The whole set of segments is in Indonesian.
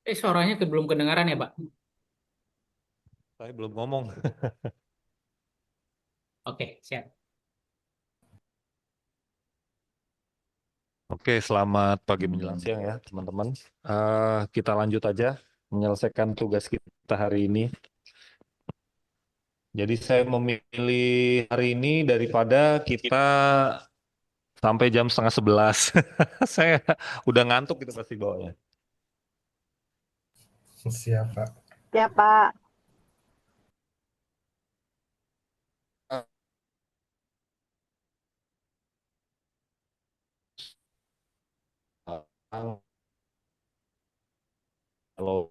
Suaranya belum kedengaran ya, Pak? Saya belum ngomong. Oke, siap. Oke, selamat pagi menjelang siang ya, teman-teman. Kita lanjut aja menyelesaikan tugas kita hari ini. Jadi saya memilih hari ini daripada kita sampai jam setengah 11. Saya udah ngantuk gitu pasti bawanya. Siap, Pak. Ya, Pak. Kalau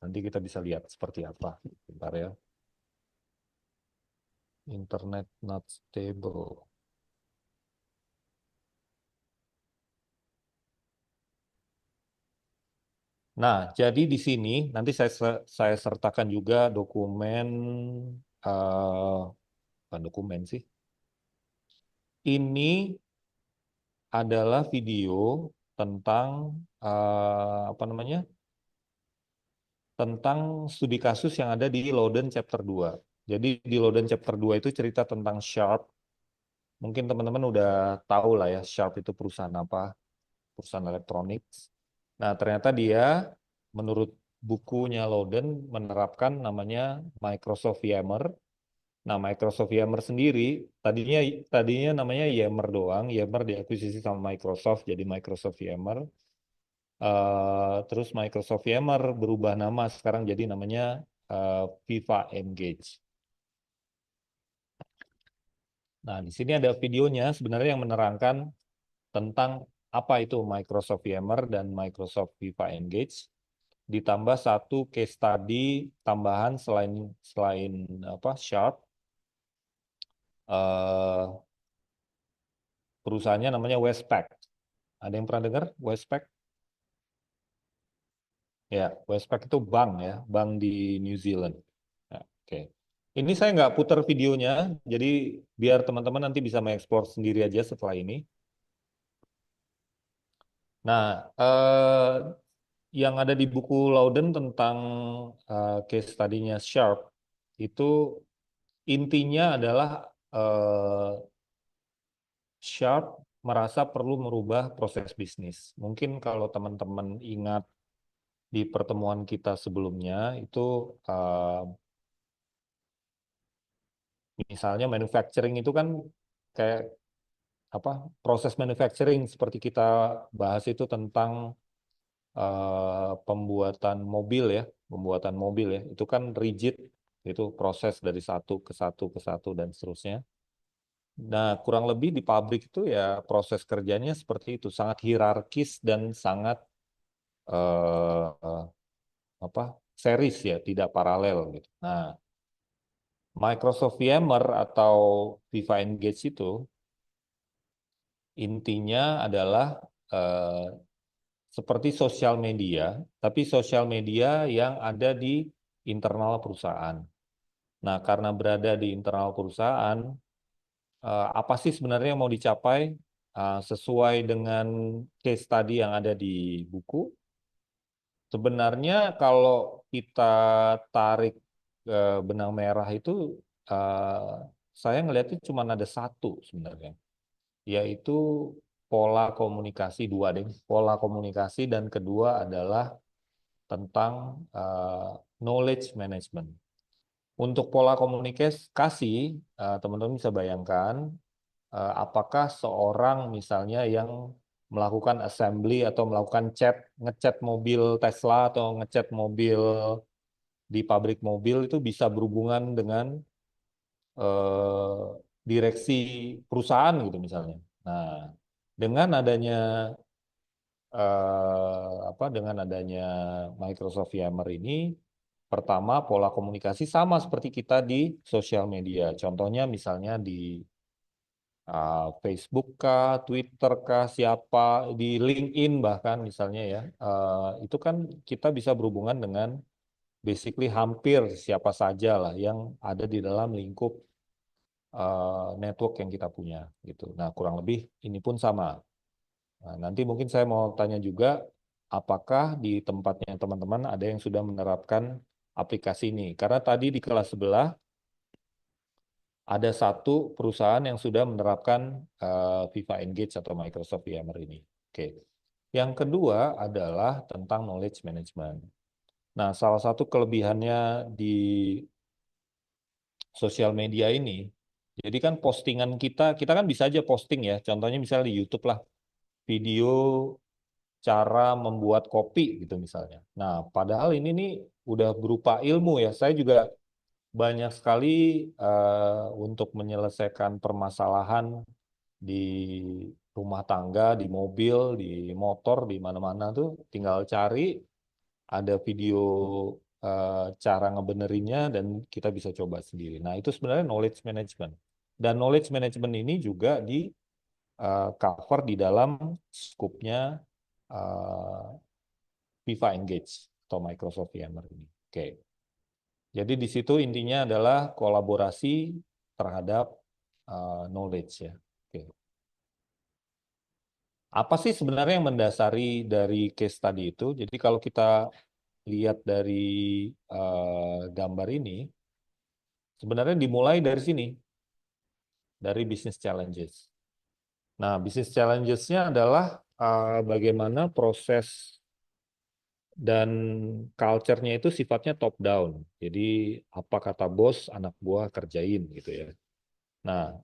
nanti kita bisa lihat seperti apa. Bentar ya. Internet not stable. Nah, jadi di sini nanti saya sertakan juga dokumen, bukan dokumen sih. Ini adalah video tentang apa namanya? Tentang studi kasus yang ada di Loden Chapter 2. Jadi di Loden Chapter 2 itu cerita tentang Sharp. Mungkin teman-teman udah tahu lah ya, Sharp itu perusahaan apa? Perusahaan elektronik. Nah, ternyata dia menurut bukunya Loden menerapkan namanya Microsoft Yammer. Nah, Microsoft Yammer sendiri tadinya tadinya namanya Yammer doang. Yammer diakuisisi sama Microsoft jadi Microsoft Yammer. Terus Microsoft Yammer berubah nama sekarang jadi namanya Viva Engage. Nah, di sini ada videonya sebenarnya yang menerangkan tentang apa itu Microsoft Yammer dan Microsoft Viva Engage. Ditambah satu case study tambahan selain selain apa Sharp, eh, perusahaannya namanya Westpac. Ada yang pernah dengar Westpac? Ya, Westpac itu bank ya, bank di New Zealand. Ya, oke. Ini saya nggak putar videonya, jadi biar teman-teman nanti bisa mengeksplor sendiri aja setelah ini. Nah, yang ada di buku Loudon tentang case study-nya Sharp itu intinya adalah eh, Sharp merasa perlu merubah proses bisnis. Mungkin kalau teman-teman ingat di pertemuan kita sebelumnya itu misalnya manufacturing itu kan kayak apa proses manufacturing seperti kita bahas itu tentang pembuatan mobil ya itu kan rigid itu proses dari satu ke satu ke satu dan seterusnya. Nah, kurang lebih di pabrik itu ya proses kerjanya seperti itu, sangat hierarkis dan sangat eh, apa series ya, tidak paralel gitu. Nah, Microsoft VMware atau Viva Engage itu intinya adalah eh, seperti sosial media, tapi sosial media yang ada di internal perusahaan. Nah, karena berada di internal perusahaan, apa sih sebenarnya yang mau dicapai sesuai dengan case study yang ada di buku? Sebenarnya kalau kita tarik benang merah itu, saya ngelihatnya cuma ada satu sebenarnya, yaitu pola komunikasi dua deh. Pola komunikasi dan kedua adalah tentang knowledge management. Untuk pola komunikasi, teman-teman bisa bayangkan apakah seorang misalnya yang melakukan assembly atau melakukan ngecat mobil Tesla atau ngecat mobil di pabrik mobil itu bisa berhubungan dengan eh, direksi perusahaan gitu misalnya. Nah, dengan adanya dengan adanya Microsoft Yammer ini, pertama pola komunikasi sama seperti kita di sosial media. Contohnya misalnya di Facebook kah, Twitter kah, siapa di LinkedIn bahkan misalnya ya, itu kan kita bisa berhubungan dengan basically hampir siapa saja lah yang ada di dalam lingkup network yang kita punya gitu. Nah, kurang lebih ini pun sama. Nah, nanti mungkin saya mau tanya juga, apakah di tempatnya teman-teman ada yang sudah menerapkan aplikasi ini. Karena tadi di kelas sebelah ada satu perusahaan yang sudah menerapkan Viva Engage atau Microsoft VMware ini. Oke. Yang kedua adalah tentang knowledge management. Nah, salah satu kelebihannya di sosial media ini, jadi kan postingan kita kan bisa aja posting ya, contohnya misalnya di YouTube lah, video cara membuat kopi gitu misalnya. Nah, padahal ini nih udah berupa ilmu ya, saya juga banyak sekali untuk menyelesaikan permasalahan di rumah tangga, di mobil, di motor, di mana-mana tuh tinggal cari ada video cara ngebenerinnya dan kita bisa coba sendiri. Nah, itu sebenarnya knowledge management. Dan knowledge management ini juga di cover di dalam skupnya uh, Viva Engage atau Microsoft VMware ini. Oke. Jadi di situ intinya adalah kolaborasi terhadap knowledge ya. Oke. Apa sih sebenarnya yang mendasari dari case study itu? Jadi kalau kita lihat dari gambar ini, sebenarnya dimulai dari sini, dari business challenges. Nah, business challenges-nya adalah bagaimana proses dan culture-nya itu sifatnya top down. Jadi apa kata bos, anak buah kerjain gitu ya. Nah,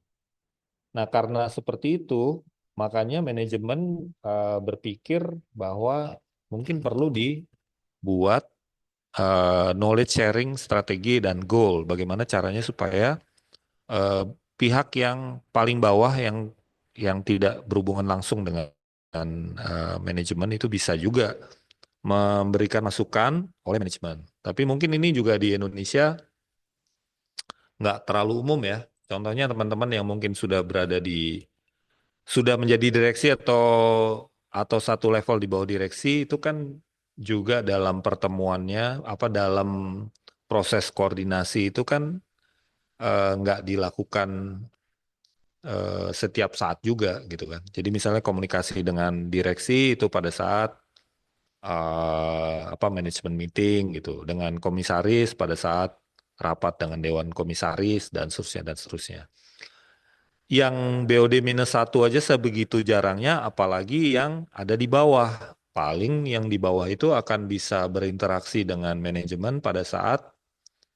nah karena seperti itu, makanya manajemen berpikir bahwa mungkin perlu dibuat knowledge sharing strategi dan goal. Bagaimana caranya supaya eh, pihak yang paling bawah yang tidak berhubungan langsung dengan manajemen itu bisa juga memberikan masukan oleh manajemen. Tapi mungkin ini juga di Indonesia nggak terlalu umum ya. Contohnya teman-teman yang mungkin sudah menjadi direksi atau satu level di bawah direksi itu kan juga dalam pertemuannya apa dalam proses koordinasi itu kan nggak dilakukan setiap saat juga gitu kan. Jadi misalnya komunikasi dengan direksi itu pada saat apa manajemen meeting gitu dengan komisaris pada saat rapat dengan dewan komisaris dan seterusnya dan seterusnya. Yang BOD minus satu aja sebegitu jarangnya, apalagi yang ada di bawah. Paling yang di bawah itu akan bisa berinteraksi dengan manajemen pada saat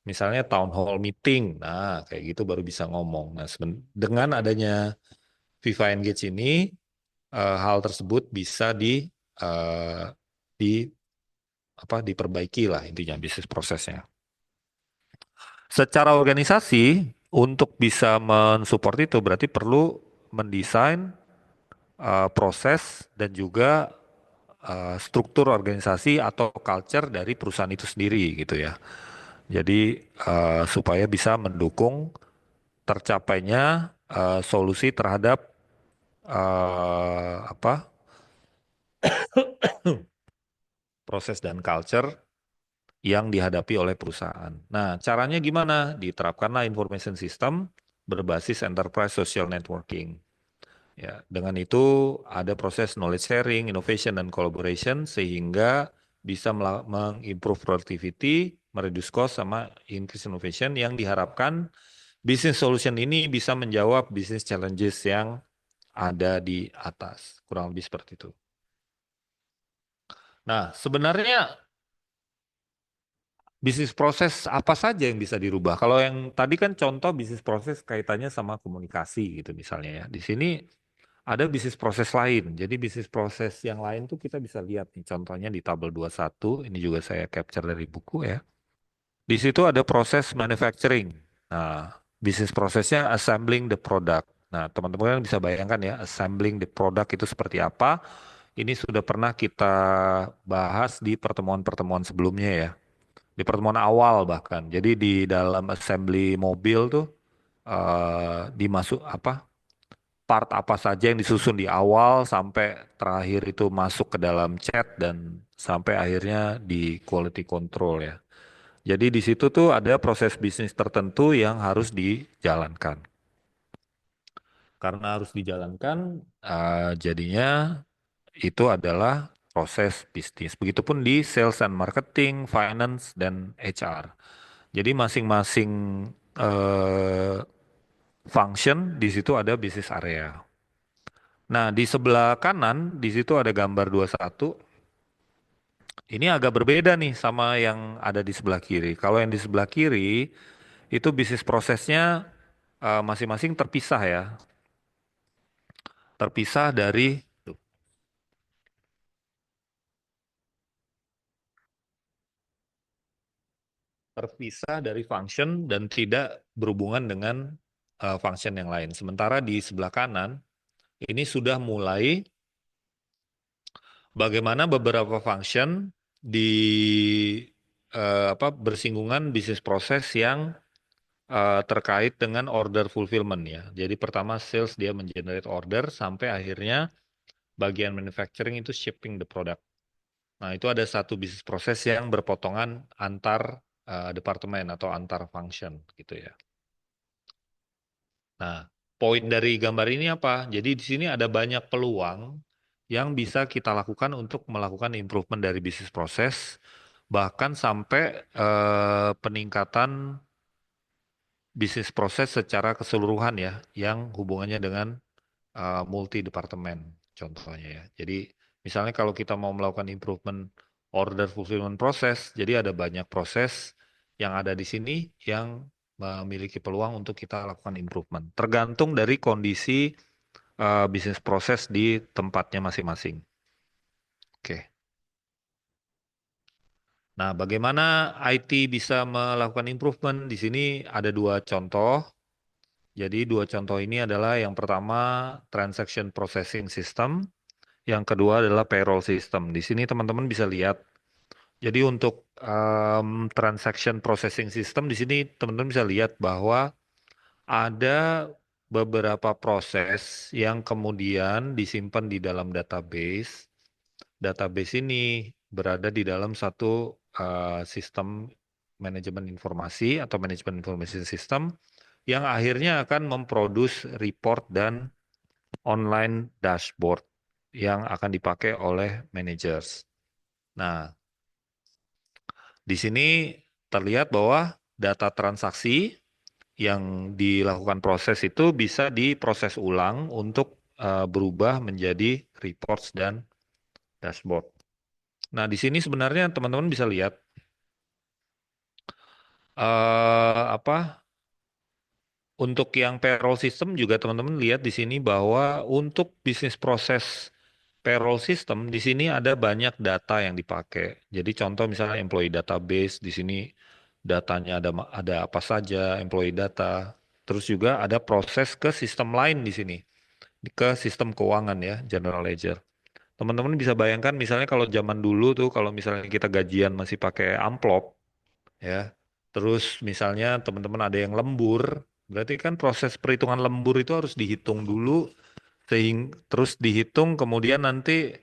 misalnya town hall meeting. Nah, kayak gitu baru bisa ngomong. Nah, dengan adanya Viva Engage ini, hal tersebut bisa eh, di diperbaiki lah intinya bisnis prosesnya. Secara organisasi, untuk bisa mensupport itu berarti perlu mendesain proses dan juga struktur organisasi atau culture dari perusahaan itu sendiri gitu ya. Jadi supaya bisa mendukung tercapainya solusi terhadap apa proses dan culture yang dihadapi oleh perusahaan. Nah, caranya gimana? Diterapkanlah information system berbasis enterprise social networking. Ya, dengan itu ada proses knowledge sharing, innovation, dan collaboration sehingga bisa mengimprove productivity, mereduce cost, sama increase innovation yang diharapkan business solution ini bisa menjawab business challenges yang ada di atas. Kurang lebih seperti itu. Nah, sebenarnya bisnis proses apa saja yang bisa dirubah? Kalau yang tadi kan contoh bisnis proses kaitannya sama komunikasi gitu misalnya ya. Di sini ada bisnis proses lain. Jadi bisnis proses yang lain tuh kita bisa lihat nih contohnya di tabel 21. Ini juga saya capture dari buku ya. Di situ ada proses manufacturing. Nah, bisnis prosesnya assembling the product. Nah, teman-teman kan bisa bayangkan ya, assembling the product itu seperti apa. Ini sudah pernah kita bahas di pertemuan-pertemuan sebelumnya ya. Di pertemuan awal bahkan. Jadi di dalam assembly mobil tuh dimasuk apa part apa saja yang disusun di awal sampai terakhir itu masuk ke dalam chat dan sampai akhirnya di quality control ya. Jadi di situ tuh ada proses bisnis tertentu yang harus dijalankan. Karena harus dijalankan, jadinya itu adalah proses bisnis. Begitupun di sales and marketing, finance, dan HR. Jadi masing-masing eh, function di situ ada bisnis area. Nah, di sebelah kanan di situ ada gambar 21. Ini agak berbeda nih sama yang ada di sebelah kiri. Kalau yang di sebelah kiri itu bisnis prosesnya masing-masing terpisah ya. Terpisah dari function dan tidak berhubungan dengan function yang lain. Sementara di sebelah kanan ini sudah mulai bagaimana beberapa function di bersinggungan bisnis proses yang terkait dengan order fulfillment ya. Jadi pertama sales dia mengenerate order sampai akhirnya bagian manufacturing itu shipping the product. Nah, itu ada satu bisnis proses yang berpotongan antar departemen atau antar function gitu ya. Nah, poin dari gambar ini apa? Jadi di sini ada banyak peluang yang bisa kita lakukan untuk melakukan improvement dari bisnis proses, bahkan sampai peningkatan bisnis proses secara keseluruhan ya, yang hubungannya dengan multi departemen contohnya ya. Jadi misalnya kalau kita mau melakukan improvement order fulfillment proses, jadi ada banyak proses yang ada di sini yang memiliki peluang untuk kita lakukan improvement. Tergantung dari kondisi bisnis proses di tempatnya masing-masing. Oke. Nah, bagaimana IT bisa melakukan improvement? Di sini ada dua contoh. Jadi dua contoh ini adalah yang pertama transaction processing system. Yang kedua adalah payroll system. Di sini teman-teman bisa lihat. Jadi untuk transaction processing system di sini teman-teman bisa lihat bahwa ada beberapa proses yang kemudian disimpan di dalam database. Database ini berada di dalam satu sistem manajemen informasi atau manajemen information system yang akhirnya akan memproduce report dan online dashboard yang akan dipakai oleh managers. Nah, di sini terlihat bahwa data transaksi yang dilakukan proses itu bisa diproses ulang untuk berubah menjadi reports dan dashboard. Nah, di sini sebenarnya teman-teman bisa lihat apa untuk yang payroll system juga teman-teman lihat di sini bahwa untuk bisnis proses payroll system di sini ada banyak data yang dipakai. Jadi contoh misalnya employee database di sini datanya ada apa saja employee data. Terus juga ada proses ke sistem lain di sini, ke sistem keuangan ya, general ledger. Teman-teman bisa bayangkan misalnya kalau zaman dulu tuh kalau misalnya kita gajian masih pakai amplop ya. Terus misalnya teman-teman ada yang lembur, berarti kan proses perhitungan lembur itu harus dihitung dulu terus dihitung kemudian nanti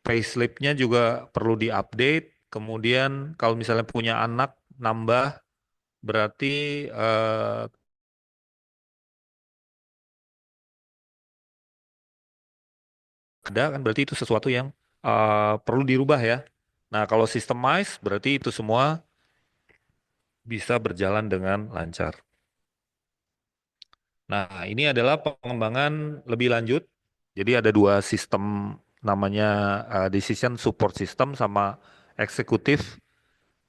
payslip-nya juga perlu diupdate. Kemudian kalau misalnya punya anak nambah berarti ada kan berarti itu sesuatu yang perlu dirubah ya. Nah, kalau systemize berarti itu semua bisa berjalan dengan lancar. Nah, ini adalah pengembangan lebih lanjut. Jadi ada dua sistem namanya decision support system sama executive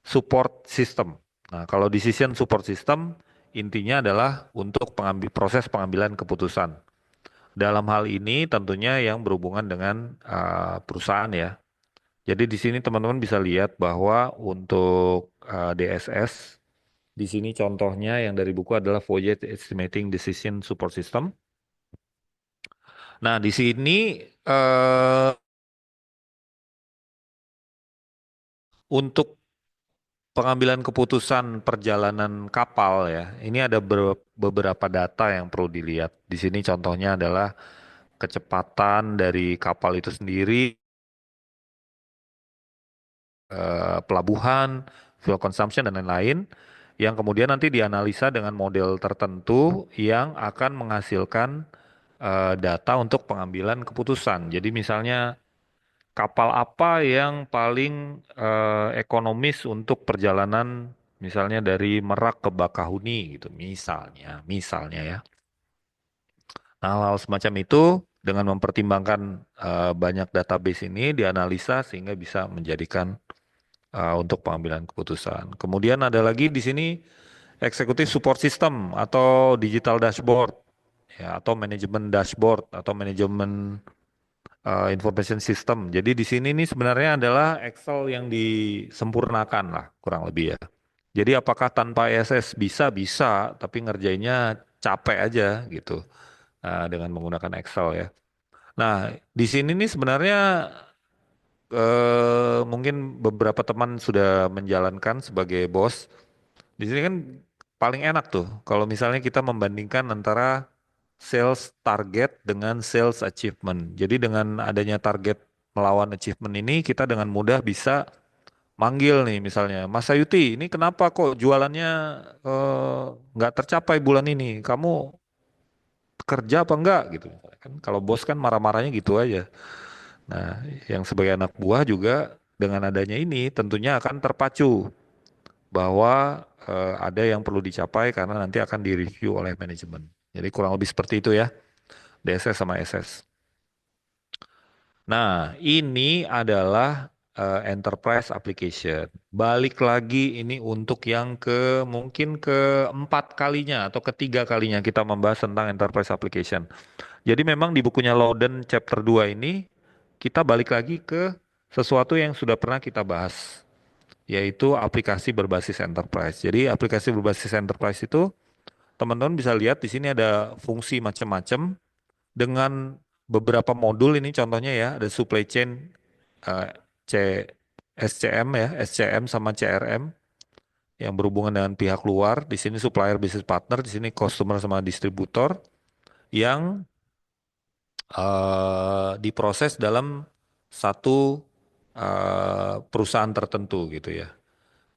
support system. Nah, kalau decision support system intinya adalah untuk proses pengambilan keputusan. Dalam hal ini tentunya yang berhubungan dengan perusahaan ya. Jadi di sini teman-teman bisa lihat bahwa untuk DSS di sini contohnya yang dari buku adalah Voyage Estimating Decision Support System. Nah, di sini eh, untuk pengambilan keputusan perjalanan kapal ya, ini ada beberapa data yang perlu dilihat. Di sini contohnya adalah kecepatan dari kapal itu sendiri, pelabuhan, fuel consumption dan lain-lain, yang kemudian nanti dianalisa dengan model tertentu yang akan menghasilkan data untuk pengambilan keputusan. Jadi misalnya kapal apa yang paling ekonomis untuk perjalanan misalnya dari Merak ke Bakahuni gitu, misalnya ya. Nah, hal-hal semacam itu dengan mempertimbangkan banyak database ini dianalisa sehingga bisa menjadikan untuk pengambilan keputusan. Kemudian ada lagi di sini executive support system atau digital dashboard ya atau manajemen dashboard atau manajemen information system. Jadi di sini nih sebenarnya adalah Excel yang disempurnakan lah kurang lebih ya. Jadi apakah tanpa ISS bisa bisa tapi ngerjainnya capek aja gitu dengan menggunakan Excel ya. Nah, di sini nih sebenarnya mungkin beberapa teman sudah menjalankan sebagai bos. Di sini kan paling enak tuh kalau misalnya kita membandingkan antara sales target dengan sales achievement. Jadi dengan adanya target melawan achievement ini kita dengan mudah bisa manggil nih misalnya, Mas Sayuti, ini kenapa kok jualannya nggak tercapai bulan ini? Kamu kerja apa enggak gitu. Kan kalau bos kan marah-marahnya gitu aja. Nah, yang sebagai anak buah juga dengan adanya ini tentunya akan terpacu bahwa ada yang perlu dicapai karena nanti akan direview oleh manajemen. Jadi kurang lebih seperti itu ya, DSS sama SS. Nah, ini adalah enterprise application. Balik lagi ini untuk yang mungkin keempat kalinya atau ketiga kalinya kita membahas tentang enterprise application. Jadi memang di bukunya Louden chapter 2 ini kita balik lagi ke sesuatu yang sudah pernah kita bahas, yaitu aplikasi berbasis enterprise. Jadi aplikasi berbasis enterprise itu teman-teman bisa lihat di sini ada fungsi macam-macam dengan beberapa modul ini contohnya ya, ada supply chain eh, C SCM ya, SCM sama CRM yang berhubungan dengan pihak luar. Di sini supplier business partner, di sini customer sama distributor yang diproses dalam satu perusahaan tertentu gitu ya.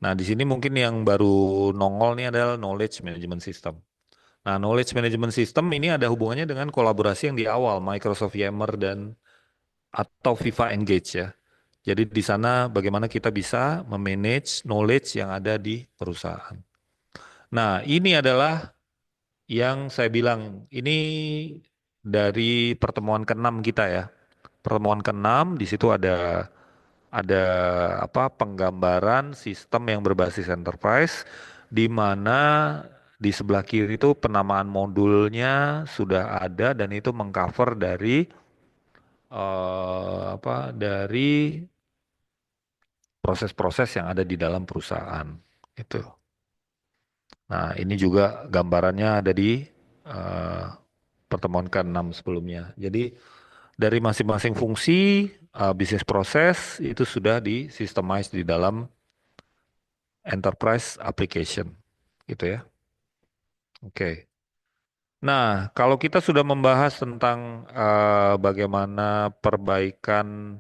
Nah, di sini mungkin yang baru nongol nih adalah knowledge management system. Nah, knowledge management system ini ada hubungannya dengan kolaborasi yang di awal Microsoft Yammer dan atau Viva Engage ya. Jadi di sana bagaimana kita bisa memanage knowledge yang ada di perusahaan. Nah, ini adalah yang saya bilang ini dari pertemuan keenam kita ya. Pertemuan keenam di situ ada apa penggambaran sistem yang berbasis enterprise di mana di sebelah kiri itu penamaan modulnya sudah ada dan itu mengcover dari dari proses-proses yang ada di dalam perusahaan itu. Nah, ini juga gambarannya ada di eh, pertemuan ke-6 sebelumnya. Jadi dari masing-masing fungsi bisnis proses itu sudah di systemize di dalam enterprise application gitu ya. Oke. Nah, kalau kita sudah membahas tentang bagaimana perbaikan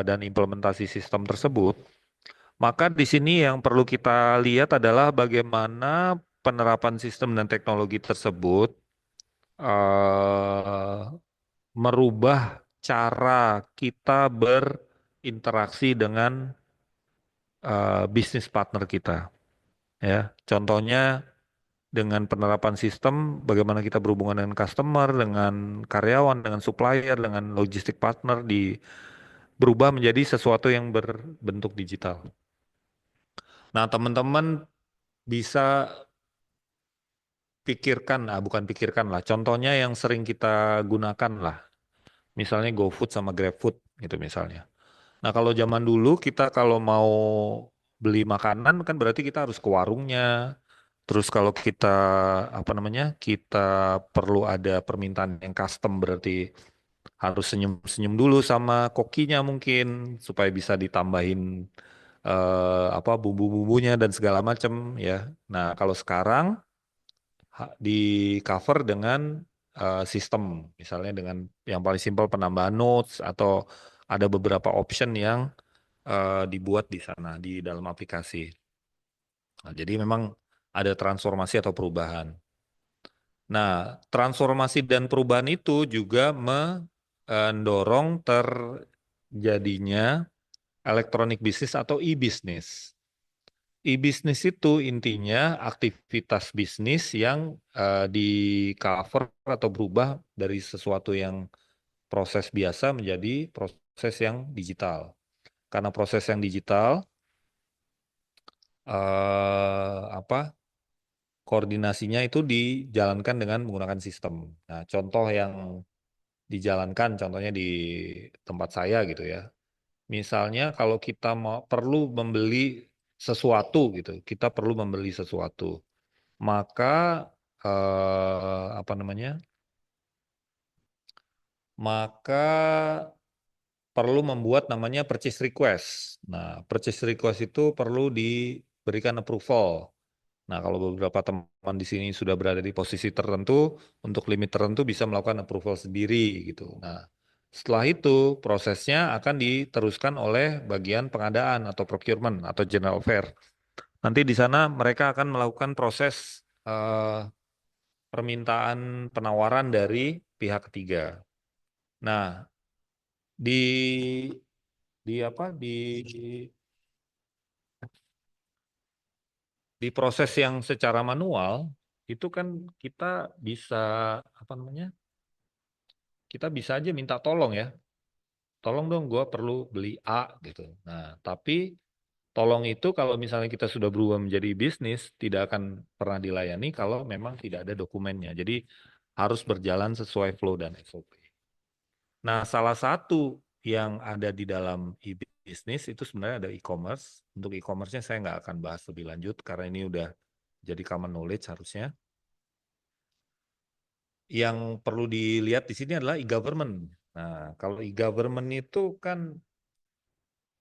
dan implementasi sistem tersebut, maka di sini yang perlu kita lihat adalah bagaimana penerapan sistem dan teknologi tersebut eh, merubah cara kita berinteraksi dengan bisnis partner kita. Ya, contohnya dengan penerapan sistem, bagaimana kita berhubungan dengan customer, dengan karyawan, dengan supplier, dengan logistik partner berubah menjadi sesuatu yang berbentuk digital. Nah, teman-teman bisa pikirkan, bukan pikirkan lah, contohnya yang sering kita gunakan lah, misalnya GoFood sama GrabFood gitu misalnya. Nah, kalau zaman dulu kita kalau mau beli makanan kan berarti kita harus ke warungnya. Terus kalau kita apa namanya? Kita perlu ada permintaan yang custom berarti harus senyum-senyum dulu sama kokinya mungkin supaya bisa ditambahin apa bumbu-bumbunya dan segala macam ya. Nah, kalau sekarang di cover dengan sistem, misalnya dengan yang paling simpel penambahan notes atau ada beberapa option yang dibuat di sana di dalam aplikasi. Nah, jadi memang ada transformasi atau perubahan. Nah, transformasi dan perubahan itu juga mendorong jadinya electronic business atau e-business. E-business itu intinya aktivitas bisnis yang di cover atau berubah dari sesuatu yang proses biasa menjadi proses yang digital. Karena proses yang digital koordinasinya itu dijalankan dengan menggunakan sistem. Nah, contoh yang dijalankan, contohnya di tempat saya gitu ya. Misalnya kalau kita mau perlu membeli sesuatu gitu, kita perlu membeli sesuatu, maka apa namanya? Maka perlu membuat namanya purchase request. Nah, purchase request itu perlu diberikan approval. Nah, kalau beberapa teman di sini sudah berada di posisi tertentu, untuk limit tertentu bisa melakukan approval sendiri gitu. Nah, setelah itu prosesnya akan diteruskan oleh bagian pengadaan atau procurement atau general affair. Nanti di sana mereka akan melakukan proses permintaan penawaran dari pihak ketiga. Nah, di di apa di proses yang secara manual itu kan kita bisa apa namanya? Kita bisa aja minta tolong ya. Tolong dong gue perlu beli A gitu. Nah, tapi tolong itu kalau misalnya kita sudah berubah menjadi bisnis tidak akan pernah dilayani kalau memang tidak ada dokumennya. Jadi harus berjalan sesuai flow dan SOP. Nah, salah satu yang ada di dalam e-business itu sebenarnya ada e-commerce. Untuk e-commerce-nya saya nggak akan bahas lebih lanjut karena ini udah jadi common knowledge harusnya. Yang perlu dilihat di sini adalah e-government. Nah, kalau e-government itu kan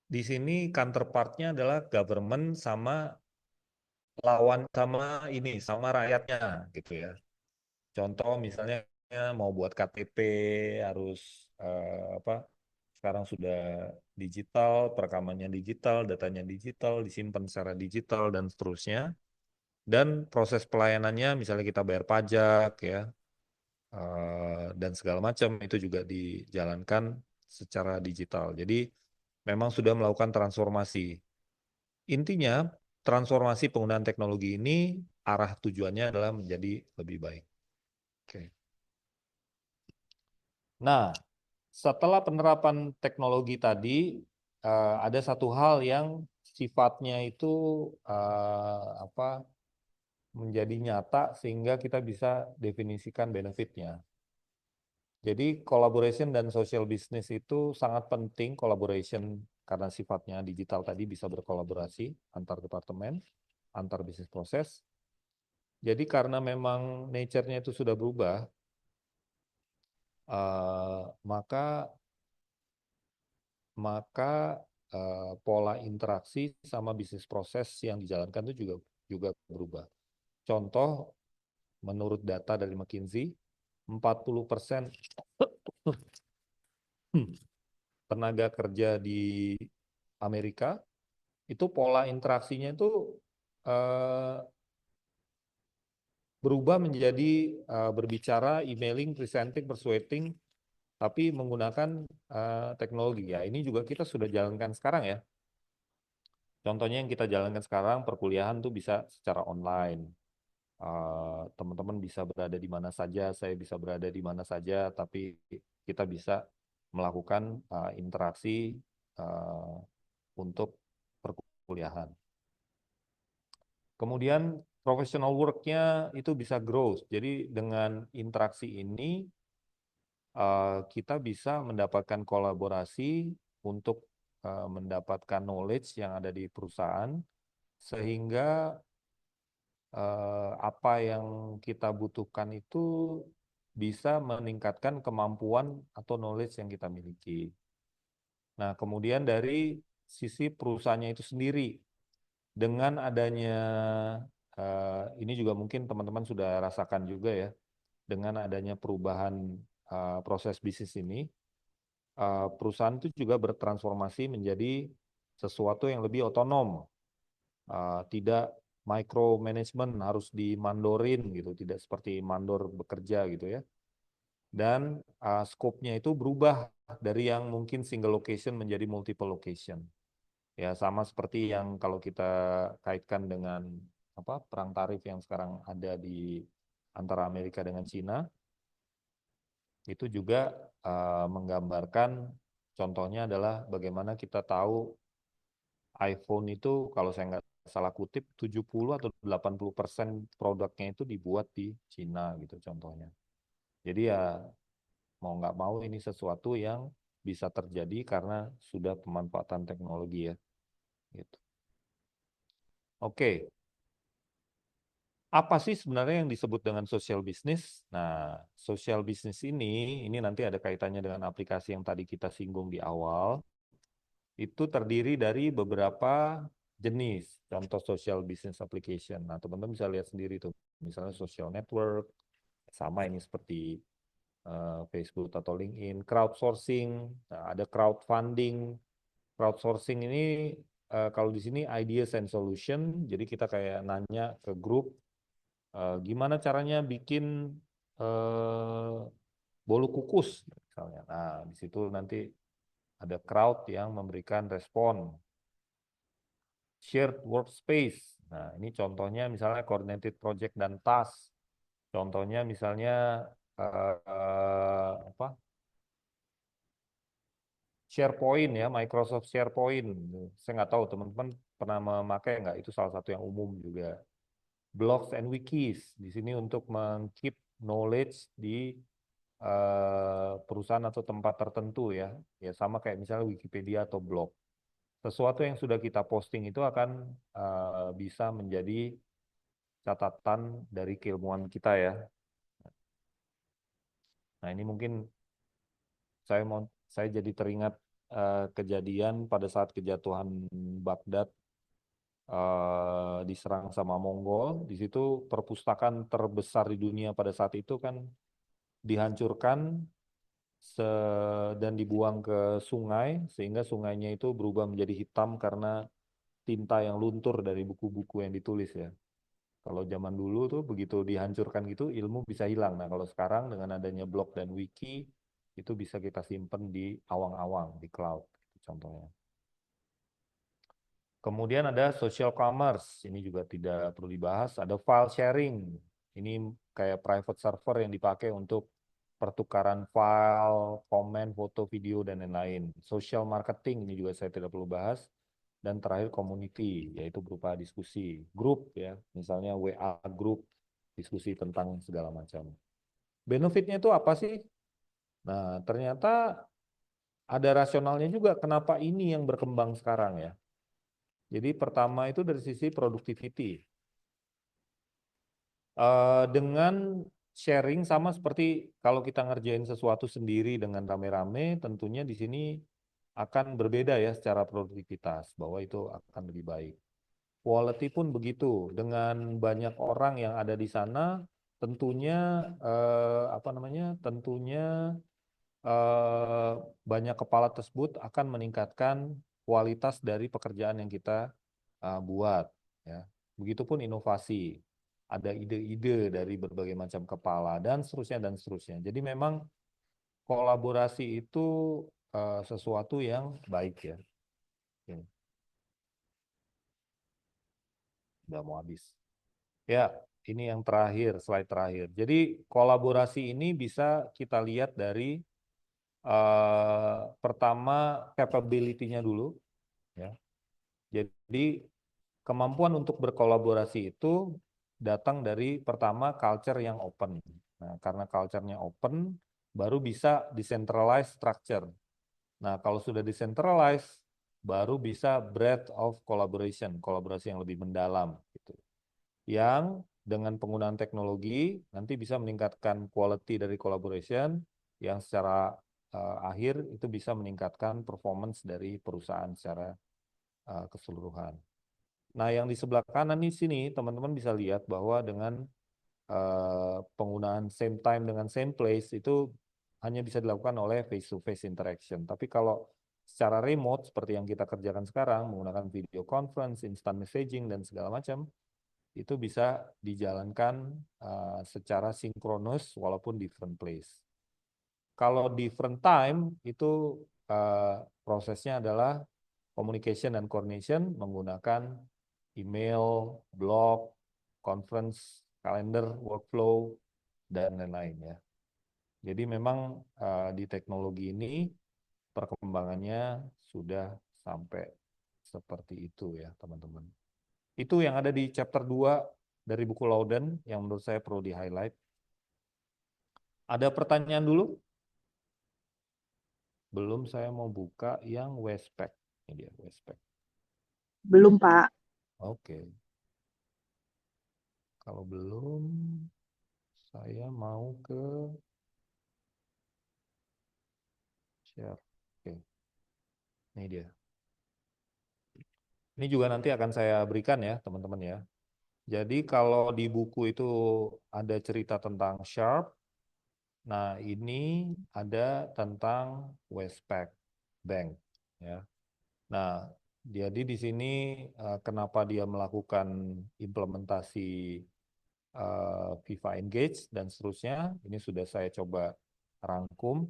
di sini counterpart-nya adalah government sama lawan sama rakyatnya gitu ya. Contoh misalnya mau buat KTP harus apa? Sekarang sudah digital, perekamannya digital, datanya digital, disimpan secara digital dan seterusnya. Dan proses pelayanannya misalnya kita bayar pajak ya, dan segala macam itu juga dijalankan secara digital. Jadi memang sudah melakukan transformasi. Intinya transformasi penggunaan teknologi ini arah tujuannya adalah menjadi lebih baik. Oke. Nah, setelah penerapan teknologi tadi, ada satu hal yang sifatnya itu apa menjadi nyata sehingga kita bisa definisikan benefitnya. Jadi collaboration dan social business itu sangat penting collaboration karena sifatnya digital tadi bisa berkolaborasi antar departemen, antar bisnis proses. Jadi karena memang nature-nya itu sudah berubah, maka maka pola interaksi sama bisnis proses yang dijalankan itu juga juga berubah. Contoh, menurut data dari McKinsey, 40% tenaga kerja di Amerika itu pola interaksinya itu eh, berubah menjadi berbicara, emailing, presenting, persuading, tapi menggunakan teknologi. Ya, ini juga kita sudah jalankan sekarang ya. Contohnya yang kita jalankan sekarang, perkuliahan tuh bisa secara online. Teman-teman bisa berada di mana saja, saya bisa berada di mana saja, tapi kita bisa melakukan interaksi uh, untuk perkuliahan. Kemudian professional work-nya itu bisa growth. Jadi dengan interaksi ini kita bisa mendapatkan kolaborasi untuk mendapatkan knowledge yang ada di perusahaan sehingga apa yang kita butuhkan itu bisa meningkatkan kemampuan atau knowledge yang kita miliki. Nah, kemudian dari sisi perusahaannya itu sendiri, dengan adanya ini juga mungkin teman-teman sudah rasakan juga ya, dengan adanya perubahan proses bisnis ini, perusahaan itu juga bertransformasi menjadi sesuatu yang lebih otonom, tidak micromanagement harus dimandorin gitu, tidak seperti mandor bekerja gitu ya. dan scope-nya itu berubah dari yang mungkin single location menjadi multiple location. Ya sama seperti yang kalau kita kaitkan dengan perang tarif yang sekarang ada di antara Amerika dengan Cina, itu juga menggambarkan contohnya adalah bagaimana kita tahu iPhone itu kalau saya nggak salah kutip 70 atau 80% produknya itu dibuat di Cina gitu contohnya. Jadi ya mau nggak mau ini sesuatu yang bisa terjadi karena sudah pemanfaatan teknologi ya. Gitu. Oke, apa sih sebenarnya yang disebut dengan social business? Nah, social business ini nanti ada kaitannya dengan aplikasi yang tadi kita singgung di awal. Itu terdiri dari beberapa jenis contoh social business application. Nah, teman-teman bisa lihat sendiri tuh, misalnya social network, sama ini seperti Facebook atau LinkedIn, crowdsourcing, nah, ada crowdfunding. Crowdsourcing ini kalau di sini ideas and solution, jadi kita kayak nanya ke grup, gimana caranya bikin eh, bolu kukus, misalnya. Nah, di situ nanti ada crowd yang memberikan respon. Shared workspace. Nah, ini contohnya misalnya coordinated project dan task. Contohnya misalnya apa? SharePoint ya, Microsoft SharePoint. Saya nggak tahu teman-teman pernah memakai nggak? Itu salah satu yang umum juga. Blogs and wikis di sini untuk mengkeep knowledge di perusahaan atau tempat tertentu ya. Ya sama kayak misalnya Wikipedia atau blog. Sesuatu yang sudah kita posting itu akan bisa menjadi catatan dari keilmuan kita ya. Nah, ini mungkin saya jadi teringat kejadian pada saat kejatuhan Baghdad diserang sama Mongol. Di situ perpustakaan terbesar di dunia pada saat itu kan dihancurkan dan dibuang ke sungai sehingga sungainya itu berubah menjadi hitam karena tinta yang luntur dari buku-buku yang ditulis ya. Kalau zaman dulu tuh begitu dihancurkan gitu ilmu bisa hilang. Nah, kalau sekarang dengan adanya blog dan wiki itu bisa kita simpen di awang-awang, di cloud gitu contohnya. Kemudian ada social commerce, ini juga tidak perlu dibahas. Ada file sharing, ini kayak private server yang dipakai untuk pertukaran file, komen, foto, video, dan lain-lain. Social marketing, ini juga saya tidak perlu bahas. Dan terakhir community, yaitu berupa diskusi. Grup ya, misalnya WA group, diskusi tentang segala macam. Benefitnya itu apa sih? Nah, ternyata ada rasionalnya juga kenapa ini yang berkembang sekarang ya. Jadi pertama itu dari sisi productivity. Dengan sharing sama seperti kalau kita ngerjain sesuatu sendiri dengan rame-rame, tentunya di sini akan berbeda ya secara produktivitas, bahwa itu akan lebih baik. Quality pun begitu, dengan banyak orang yang ada di sana, tentunya tentunya eh, banyak kepala tersebut akan meningkatkan kualitas dari pekerjaan yang kita buat. Ya. Begitupun inovasi, ada ide-ide dari berbagai macam kepala dan seterusnya dan seterusnya. Jadi memang kolaborasi itu sesuatu yang baik ya. Oke, udah mau habis. Ya, ini yang terakhir, slide terakhir. Jadi kolaborasi ini bisa kita lihat dari pertama capability-nya dulu. Ya. Jadi kemampuan untuk berkolaborasi itu datang dari pertama culture yang open. Nah, karena culture-nya open, baru bisa decentralized structure. Nah, kalau sudah decentralized, baru bisa breadth of collaboration, kolaborasi yang lebih mendalam. Gitu. Yang dengan penggunaan teknologi nanti bisa meningkatkan quality dari collaboration, yang secara akhir itu bisa meningkatkan performance dari perusahaan secara keseluruhan. Nah, yang di sebelah kanan di sini, teman-teman bisa lihat bahwa dengan penggunaan same time dengan same place itu hanya bisa dilakukan oleh face-to-face interaction. Tapi kalau secara remote, seperti yang kita kerjakan sekarang, menggunakan video conference, instant messaging, dan segala macam, itu bisa dijalankan secara sinkronus walaupun different place. Kalau different time itu prosesnya adalah communication dan coordination menggunakan email, blog, conference, calendar, workflow, dan lain-lain ya. Jadi memang di teknologi ini perkembangannya sudah sampai seperti itu ya teman-teman. Itu yang ada di chapter 2 dari buku Louden yang menurut saya perlu di-highlight. Ada pertanyaan dulu? Belum, saya mau buka yang Westpac. Ini dia Westpac. Belum, Pak. Oke. Kalau belum, saya mau ke share. Oke. Ini dia. Ini juga nanti akan saya berikan ya, teman-teman ya. Jadi kalau di buku itu ada cerita tentang Sharp, nah ini ada tentang Westpac Bank ya. Nah, jadi di sini kenapa dia melakukan implementasi Viva Engage dan seterusnya, ini sudah saya coba rangkum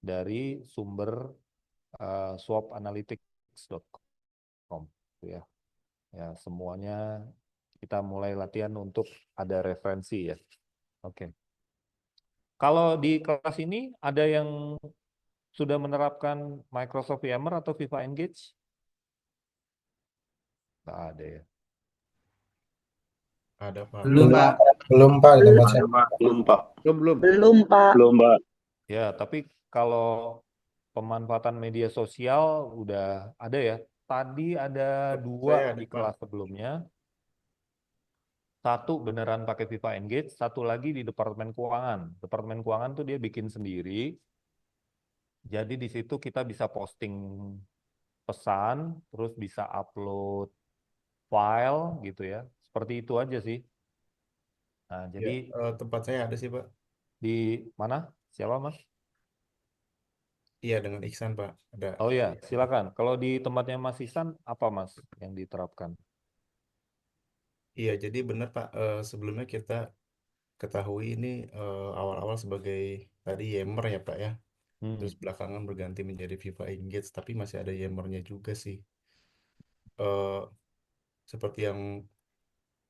dari sumber swapanalytics.com ya. Ya, semuanya kita mulai latihan untuk ada referensi ya. Oke. Kalau di kelas ini ada yang sudah menerapkan Microsoft VMware atau Viva Engage? Nggak ada ya. Ada, Pak. Belum, Pak. Belum, Pak. Di tempat saya. Belum, Pak. Belum, Pak. Belum, Pak. Ya, tapi kalau pemanfaatan media sosial udah ada ya. Tadi ada Saya dua ada, di Pak. kelas sebelumnya. Satu beneran pakai Viva Engage, satu lagi di Departemen Keuangan. Departemen Keuangan tuh dia bikin sendiri. Jadi di situ kita bisa posting pesan, terus bisa upload file gitu ya. Seperti itu aja sih. Nah, Ya, jadi tempat saya ada sih, Pak. di mana? Siapa, Mas? Iya, dengan Iksan, Pak. Ada. Oh ya, silakan. Kalau di tempatnya Mas Isan, apa Mas yang diterapkan? Iya, jadi benar, Pak. Sebelumnya kita ketahui ini awal-awal sebagai tadi Yammer ya, Pak ya. Hmm, Terus belakangan berganti menjadi Viva Engage, tapi masih ada Yammernya juga sih. Eh, Seperti yang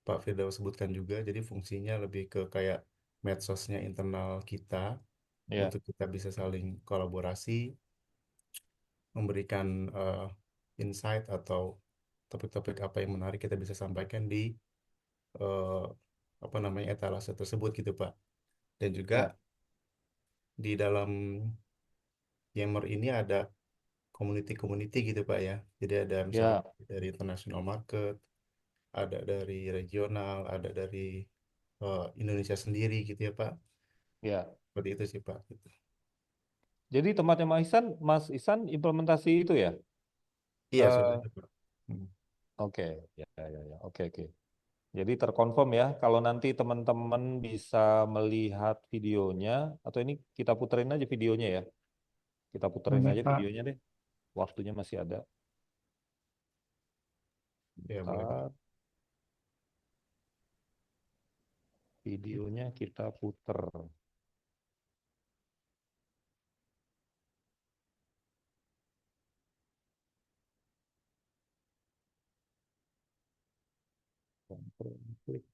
Pak Firdaus sebutkan juga, jadi fungsinya lebih ke kayak medsosnya internal kita ya, untuk kita bisa saling kolaborasi, memberikan insight atau topik-topik apa yang menarik kita bisa sampaikan di eh, apa namanya etalase tersebut gitu Pak. Dan juga ya, di dalam Yammer ini ada community-community gitu Pak ya. Jadi ada misalnya ya, dari international market, ada dari regional, ada dari Indonesia sendiri gitu ya Pak. ya. Seperti itu sih Pak. Gitu. Jadi tempatnya Mas Isan implementasi itu ya? Iya sudah Eh, ada Pak. Hmm. oke, ya, ya, ya, oke, oke. Jadi terkonfirm ya, kalau nanti teman-teman bisa melihat videonya, atau ini kita puterin aja videonya ya. Kita puterin Boleh, aja Pak. videonya deh. Waktunya masih ada. Ya boleh Pak. Bentar, videonya kita puter. Control klik.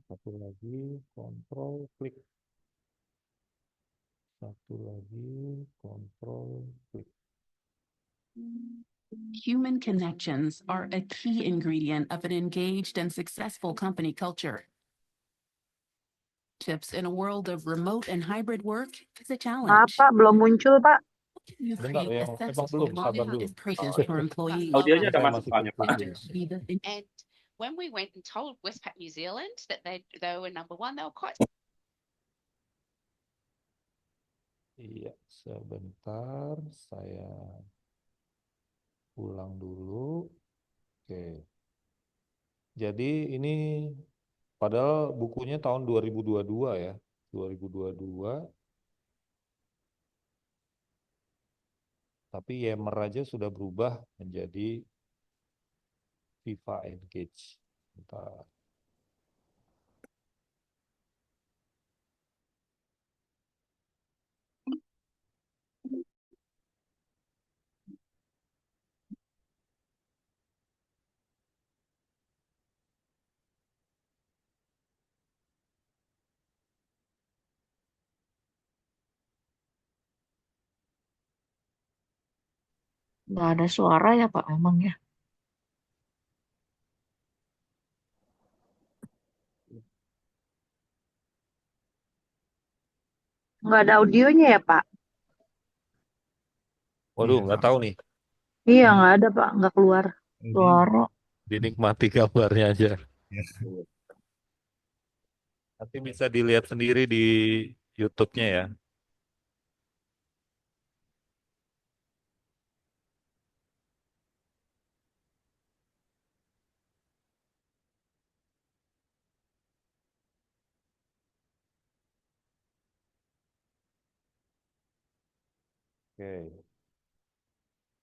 Satu lagi, kontrol klik. Satu lagi, kontrol klik. Human connections are a key ingredient of an engaged and successful company culture. Tips in a world of remote and hybrid work is a Maaf, challenge. Pak. Belum muncul, Pak. You Bentar, create a yang sense emang of belum, sabar belonging dulu. and praise for employees. Audionya Ini ada saya masuk masih soalnya, Pak. klik dulu. Be the And when we went and told Westpac New Zealand that they were number one, they were quite Iya, sebentar saya ulang dulu. Oke. Jadi ini padahal bukunya tahun 2022 ya. 2022. Tapi Yammer aja sudah berubah menjadi Viva Engage. Bentar. Nggak ada suara ya Pak emang ya? Nggak ada audionya ya, Pak? Waduh, Iya, nggak tahu nih. Iya, Hmm, nggak ada, Pak. Nggak keluar. ini Suara. Dinikmati gambarnya aja. ya. Nanti bisa dilihat sendiri di YouTube-nya ya. Oke.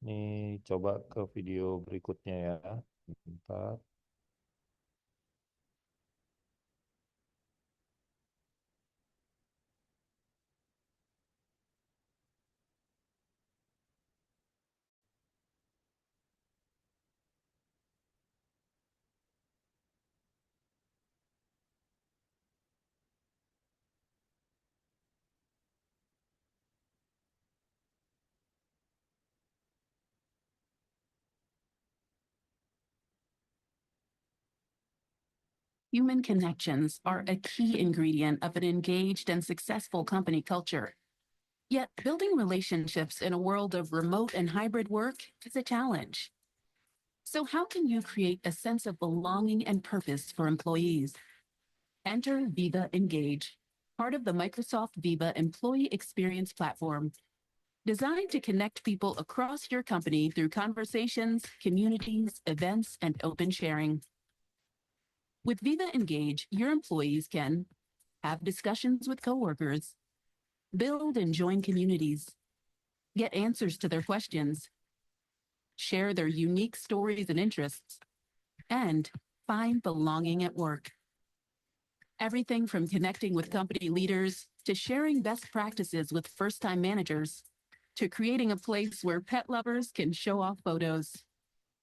Ini coba ke video berikutnya ya. Bentar. Human connections are a key ingredient of an engaged and successful company culture. Yet, building relationships in a world of remote and hybrid work is a challenge. So, how can you create a sense of belonging and purpose for employees? Enter Viva Engage, part of the Microsoft Viva Employee Experience Platform, designed to connect people across your company through conversations, communities, events, and open sharing. With Viva Engage, your employees can have discussions with coworkers, build and join communities, get answers to their questions, share their unique stories and interests, and find belonging at work. Everything from connecting with company leaders to sharing best practices with first-time managers to creating a place where pet lovers can show off photos.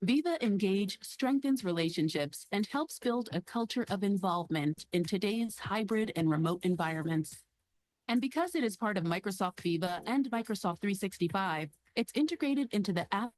Viva Engage strengthens relationships and helps build a culture of involvement in today's hybrid and remote environments. And because it is part of Microsoft Viva and Microsoft 365, it's integrated into the app.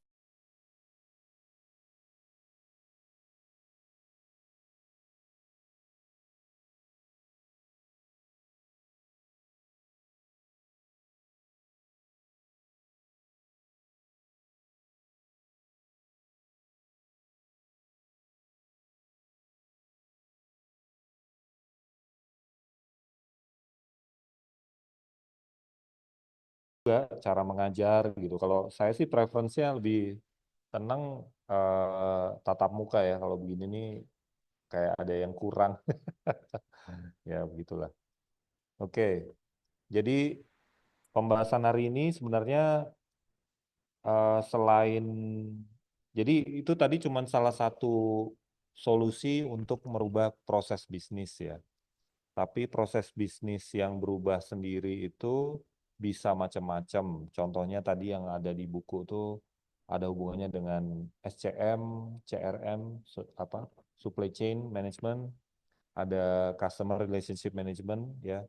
Juga cara mengajar gitu. Kalau saya sih preferensinya lebih tenang tatap muka ya. Kalau begini nih kayak ada yang kurang. Ya begitulah. Oke, jadi pembahasan hari ini sebenarnya selain, jadi itu tadi cuma salah satu solusi untuk merubah proses bisnis ya. Tapi proses bisnis yang berubah sendiri itu bisa macam-macam. Contohnya tadi yang ada di buku tuh ada hubungannya dengan SCM, CRM, supply chain management, ada customer relationship management ya.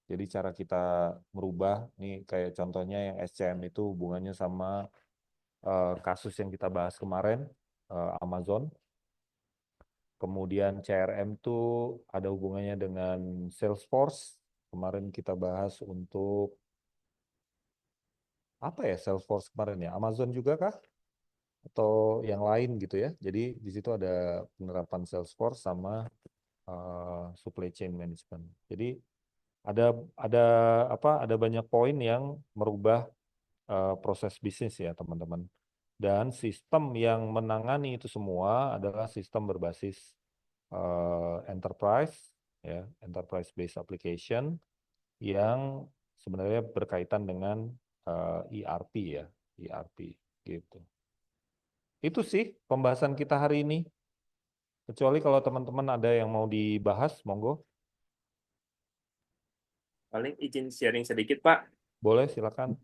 Jadi cara kita merubah nih kayak contohnya yang SCM itu hubungannya sama kasus yang kita bahas kemarin Amazon. Kemudian CRM itu ada hubungannya dengan Salesforce. Kemarin kita bahas untuk apa ya Salesforce kemarin ya? Amazon juga kah? Atau yang lain gitu ya. Jadi di situ ada penerapan Salesforce sama supply chain management. Jadi ada ada banyak poin yang merubah proses bisnis ya teman-teman. Dan sistem yang menangani itu semua adalah sistem berbasis enterprise, ya, enterprise-based application yang sebenarnya berkaitan dengan ERP ya, ERP gitu. Itu sih pembahasan kita hari ini. Kecuali kalau teman-teman ada yang mau dibahas, monggo. Paling izin sharing sedikit, Pak, Boleh, silakan.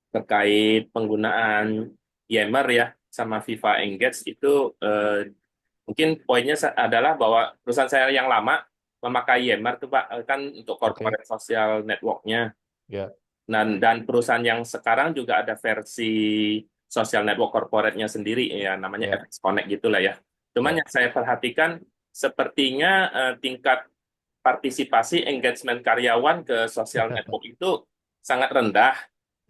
terkait penggunaan Yammer ya sama Viva Engage itu mungkin poinnya adalah bahwa perusahaan saya yang lama memakai Yammer tuh Pak, kan untuk Oke, corporate social network-nya. ya, Dan perusahaan yang sekarang juga ada versi social network corporate-nya sendiri ya, namanya ya, FX Connect gitulah ya. Cuman ya, yang saya perhatikan sepertinya tingkat partisipasi engagement karyawan ke social network itu sangat rendah.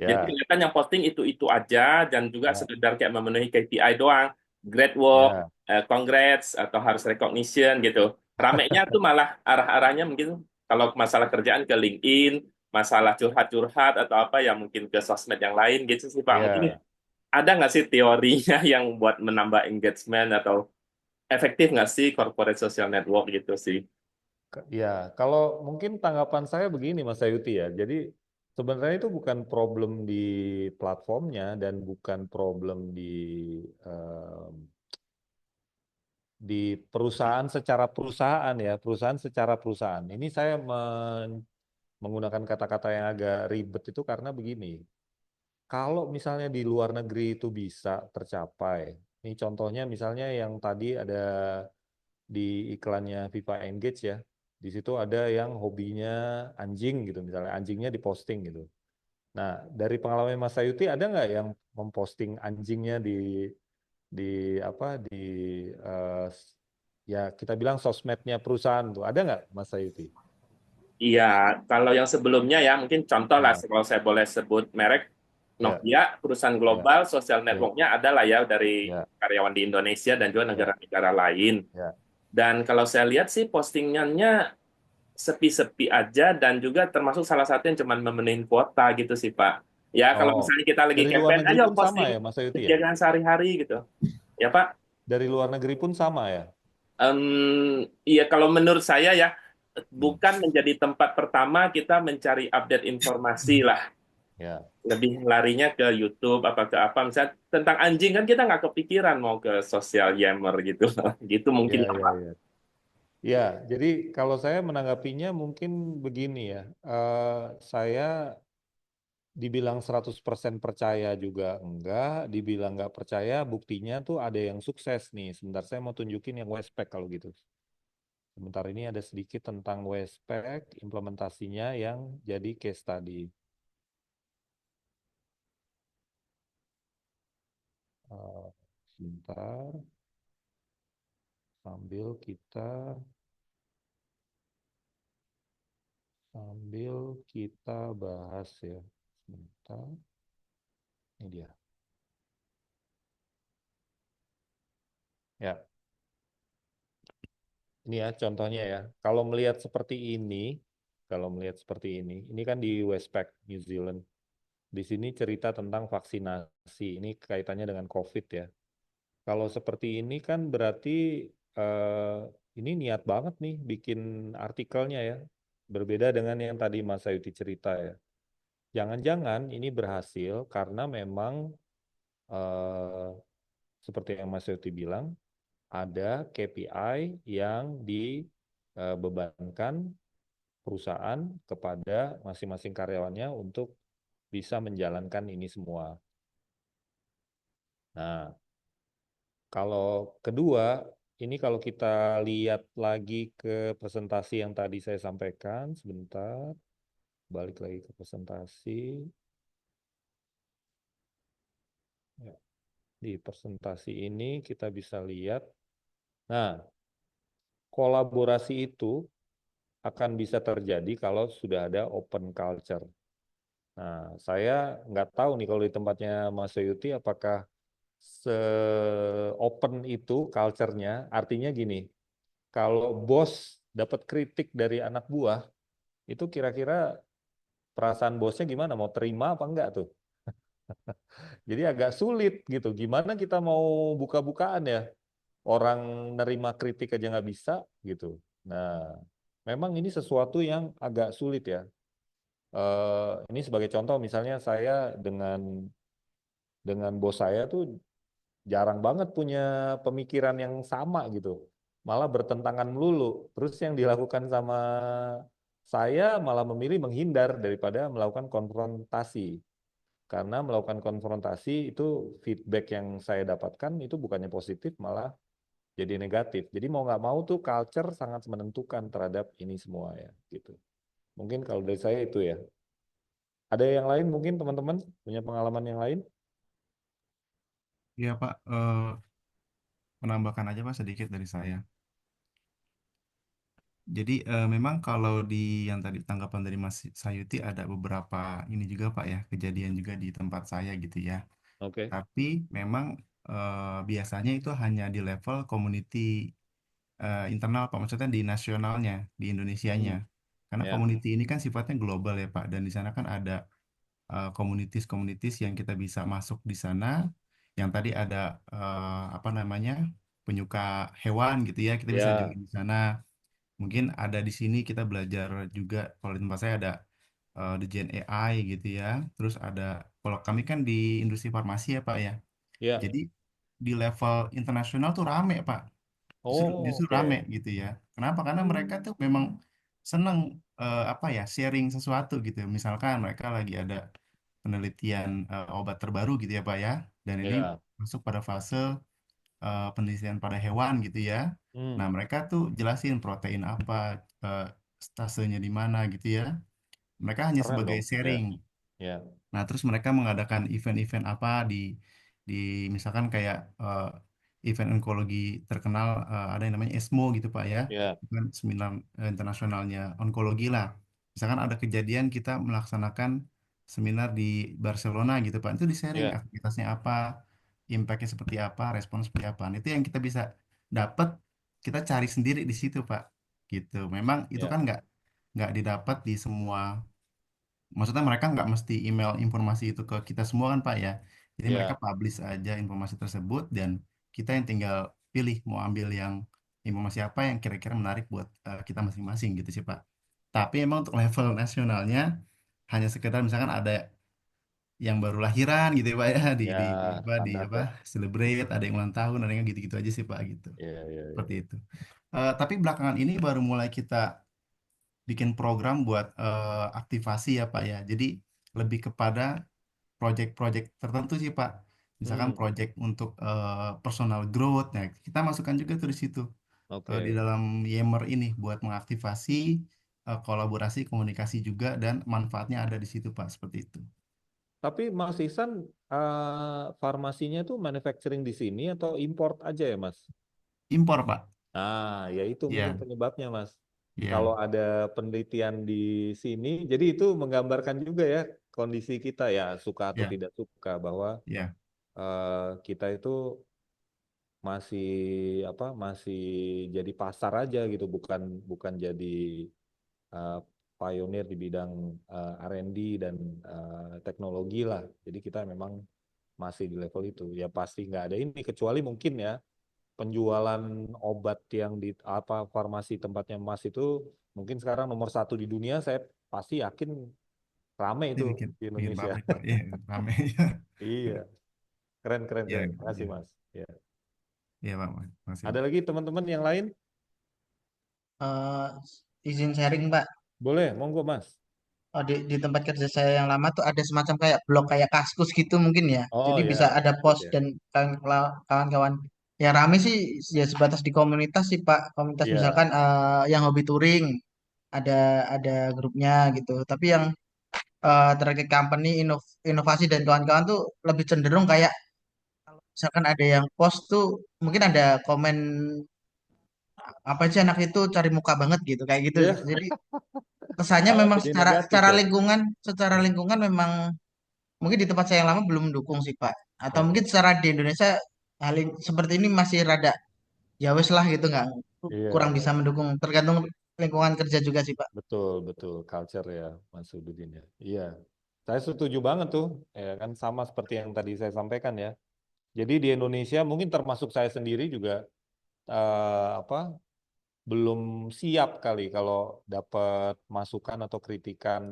Jadi ya, kelihatan yang posting itu aja dan juga ya, sekedar kayak memenuhi KPI doang, great work, ya, congrats atau harus recognition gitu. Ramainya tuh malah arah-arahnya mungkin kalau masalah kerjaan ke LinkedIn, masalah curhat-curhat atau apa ya mungkin ke sosmed yang lain gitu sih Pak. Mungkin ya. ada nggak sih teorinya yang buat menambah engagement atau efektif nggak sih corporate social network gitu sih? Ya, kalau mungkin tanggapan saya begini Mas Ayuti ya. Jadi sebenarnya itu bukan problem di platformnya dan bukan problem di perusahaan secara perusahaan ya, perusahaan secara perusahaan. Ini saya menggunakan kata-kata yang agak ribet itu karena begini. Kalau misalnya di luar negeri itu bisa tercapai, ini contohnya misalnya yang tadi ada di iklannya Viva Engage ya, di situ ada yang hobinya anjing gitu, misalnya anjingnya diposting gitu. Nah, dari pengalaman Mas Sayuti ada nggak yang memposting anjingnya di apa eh, ya kita bilang sosmednya perusahaan tuh, ada nggak Mas Sayuti? Iya, kalau yang sebelumnya ya mungkin contoh lah Ya, kalau saya boleh sebut merek ya, Nokia, perusahaan ya, global, sosial ya, networknya ada lah ya dari ya, karyawan di Indonesia dan juga ya, negara-negara lain. ya. Dan kalau saya lihat sih postingannya sepi-sepi aja dan juga termasuk salah satu yang cuma memenuhi kuota gitu sih Pak. Ya kalau Oh, misalnya kita lagi dari luar campaign, negeri ayo pun sama posting ya Mas Sayuti ya? kegiatan sehari-hari gitu. Ya Pak. Dari luar negeri pun sama ya? Iya, kalau menurut saya ya, Hmm, bukan menjadi tempat pertama kita mencari update informasi lah. ya. Lebih larinya ke YouTube, apa ke apa. Misalnya tentang anjing kan kita nggak kepikiran mau ke sosial Yammer gitu. Gitu mungkin Ya, ya, ya, Pak. ya. Ya, jadi kalau saya menanggapinya mungkin begini ya. Saya dibilang 100% percaya juga enggak, dibilang nggak percaya buktinya tuh ada yang sukses nih. Sebentar saya mau tunjukin yang Westpac kalau gitu. Sebentar ini ada sedikit tentang Westpac, implementasinya yang jadi case study. Sebentar, sambil kita bahas ya. Sebentar, ini dia. Ya, ini ya contohnya ya. Kalau melihat seperti ini kan di Westpac New Zealand. Di sini cerita tentang vaksinasi. Ini kaitannya dengan COVID ya. Kalau seperti ini kan berarti ini niat banget nih bikin artikelnya ya. Berbeda dengan yang tadi Mas Ayuti cerita ya. Jangan-jangan ini berhasil karena memang eh, seperti yang Mas Ayuti bilang, ada KPI yang dibebankan perusahaan kepada masing-masing karyawannya untuk bisa menjalankan ini semua. Nah, kalau kedua, ini kalau kita lihat lagi ke presentasi yang tadi saya sampaikan, sebentar, balik lagi ke presentasi. Ya, di presentasi ini kita bisa lihat, nah, kolaborasi itu akan bisa terjadi kalau sudah ada open culture. Nah, saya nggak tahu nih kalau di tempatnya Mas Yuti apakah se-open itu culture-nya, artinya gini, kalau bos dapat kritik dari anak buah, itu kira-kira perasaan bosnya gimana? Mau terima apa enggak tuh? Jadi agak sulit gitu. Gimana kita mau buka-bukaan ya? Orang nerima kritik aja nggak bisa gitu. Nah, memang ini sesuatu yang agak sulit ya. Ini sebagai contoh misalnya saya dengan bos saya tuh jarang banget punya pemikiran yang sama gitu. malah bertentangan melulu. Terus yang dilakukan sama saya malah memilih menghindar daripada melakukan konfrontasi. Karena melakukan konfrontasi itu feedback yang saya dapatkan itu bukannya positif, malah jadi negatif. Jadi mau nggak mau tuh culture sangat menentukan terhadap ini semua ya, gitu. Mungkin kalau dari saya itu ya. Ada yang lain mungkin teman-teman punya pengalaman yang lain? Iya Pak, menambahkan aja Pak sedikit dari saya. Jadi memang kalau di yang tadi tanggapan dari Mas Sayuti ada beberapa ini juga Pak ya, kejadian juga di tempat saya gitu ya. Oke. Tapi memang biasanya itu hanya di level community internal Pak, maksudnya di nasionalnya, di Indonesianya. Karena Ya, community ini kan sifatnya global ya Pak, dan di sana kan ada komunitas-komunitas yang kita bisa masuk di sana, yang tadi ada apa namanya penyuka hewan gitu ya, kita bisa ya, join di sana. Mungkin ada di sini kita belajar juga, kalau di tempat saya ada the Gen AI gitu ya. Terus ada, kalau kami kan di industri farmasi ya Pak ya. ya. Jadi di level internasional tuh rame Pak. Justru Oh, justru rame oke. gitu ya. Kenapa? Karena mereka tuh memang senang apa ya, sharing sesuatu gitu. Misalkan mereka lagi ada penelitian obat terbaru gitu ya Pak ya. Dan ini Ya. masuk pada fase penelitian pada hewan gitu ya. Nah, Hmm, mereka tuh jelasin protein apa, eh, stasenya di mana gitu ya. Mereka hanya keren sebagai dong. Ya, sharing. ya, Nah, terus mereka mengadakan event-event apa di misalkan kayak event onkologi terkenal, ada yang namanya ESMO gitu Pak ya. ya, Itu kan seminar internasionalnya onkologi lah. Misalkan ada kejadian kita melaksanakan seminar di Barcelona gitu Pak. Itu di-sharing ya, aktivitasnya apa, impact-nya seperti apa, respon seperti apa. Nah, itu yang kita bisa dapat, kita cari sendiri di situ Pak. Gitu. Memang itu ya, kan nggak didapat di semua. Maksudnya mereka nggak mesti email informasi itu ke kita semua kan Pak ya. Jadi mereka ya, publish aja informasi tersebut dan kita yang tinggal pilih mau ambil yang informasi apa yang kira-kira menarik buat kita masing-masing gitu sih Pak. Tapi emang untuk level nasionalnya hanya sekedar misalkan ada yang baru lahiran gitu ya Pak ya, ya, di standar apa ya. celebrate, ada yang ulang tahun, ada yang gitu-gitu aja sih Pak gitu. Ya, ya, Seperti ya. itu. Tapi belakangan ini baru mulai kita bikin program buat aktivasi ya Pak ya. Jadi lebih kepada project-project tertentu sih Pak. Misalkan Hmm, project untuk personal growth. Nah, kita masukkan juga tuh di situ di oke. dalam Yammer ini buat mengaktifasi kolaborasi, komunikasi juga dan manfaatnya ada di situ Pak, seperti itu. Tapi Mas Ihsan, farmasinya itu manufacturing di sini atau import aja ya, Mas? Impor Pak. Nah, ya itu mungkin Iya, penyebabnya, Mas. Kalau iya, ada penelitian di sini, jadi itu menggambarkan juga ya kondisi kita ya, suka atau iya, tidak suka, bahwa iya. kita itu masih masih jadi pasar aja gitu, bukan bukan jadi eh, pionir di bidang R&D dan teknologi lah. Jadi kita memang masih di level itu. Ya pasti nggak ada ini kecuali mungkin ya penjualan obat yang di farmasi tempatnya Mas itu mungkin sekarang nomor satu di dunia. Saya pasti yakin rame Ini itu bikin di bikin Indonesia. pabrik Pak. Iya, rame. Iya, keren keren Iya, keren. Terima kasih iya. Mas. Ya. Iya Pak, makasih Ada Pak. lagi teman-teman yang lain? Eh, izin sharing Mbak. Boleh, monggo Mas. Oh, di tempat kerja saya yang lama tuh ada semacam kayak blog kayak Kaskus gitu mungkin ya. Oh Jadi bisa ya, ada bagus post ya. dan kawan-kawan. Ya rame sih ya sebatas di komunitas sih Pak. Komunitas Iya, misalkan yang hobi touring ada grupnya gitu. Tapi yang target company inovasi dan kawan-kawan tuh lebih cenderung kayak misalkan ada yang post tuh mungkin ada komen apa sih anak itu cari muka banget gitu kayak gitu. iya. Jadi kesannya Oh, memang jadi secara negatif secara ya. lingkungan secara lingkungan memang mungkin di tempat saya yang lama belum mendukung sih Pak atau mungkin Oke. secara di Indonesia seperti ini masih rada ya wes lah gitu nggak kurang Iya, bisa mendukung tergantung lingkungan kerja juga sih Pak. betul, betul. Culture ya, Mas Udin ya. Iya, saya setuju banget tuh. Ya kan sama seperti yang tadi saya sampaikan ya. Jadi di Indonesia mungkin termasuk saya sendiri juga eh, apa belum siap kali kalau dapat masukan atau kritikan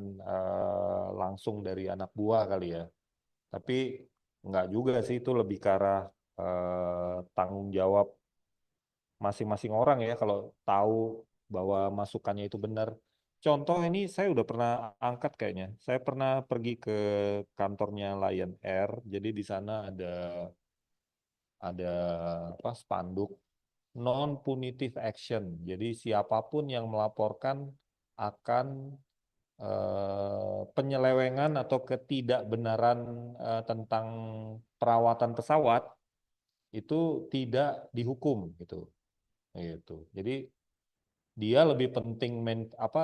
langsung dari anak buah kali ya. Tapi nggak juga sih itu lebih ke arah tanggung jawab masing-masing orang ya kalau tahu bahwa masukannya itu benar. Contoh ini saya udah pernah angkat kayaknya. Saya pernah pergi ke kantornya Lion Air. Jadi di sana ada apa spanduk non-punitive action. Jadi siapapun yang melaporkan akan penyelewengan atau ketidakbenaran tentang perawatan pesawat itu tidak dihukum gitu. Gitu. Jadi dia lebih penting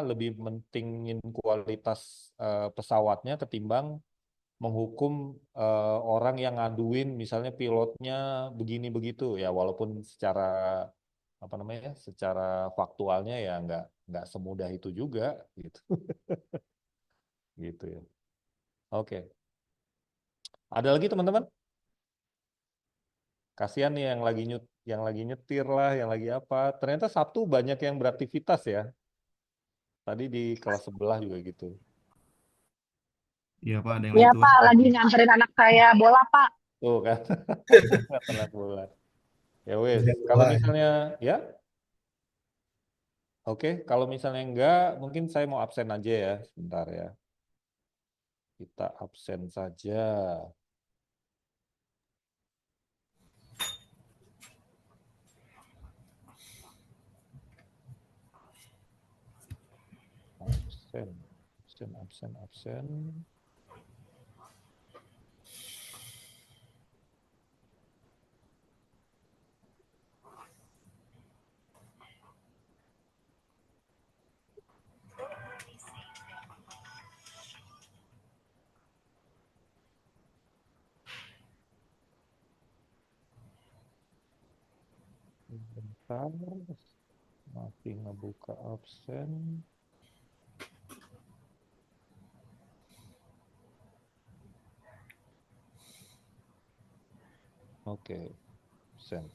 lebih pentingin kualitas pesawatnya ketimbang menghukum orang yang ngaduin misalnya pilotnya begini begitu ya walaupun secara apa namanya secara faktualnya ya nggak semudah itu juga gitu gitu ya. Oke, ada lagi teman-teman? Kasihan nih yang lagi nyetir lah, yang lagi apa. Ternyata Sabtu banyak yang beraktivitas ya. Tadi di kelas sebelah juga gitu. Iya Pak, ada yang Iya lagi Pak, tugas. lagi nganterin anak saya bola Pak. Tuh kan, telat bulan. Ya wes, Udah kalau mulai. misalnya ya, oke. Kalau misalnya enggak, mungkin saya mau absen aja ya, sebentar ya. Kita absen saja. Absen, absen. Bentar, masih ngebuka absen. Oke, absen.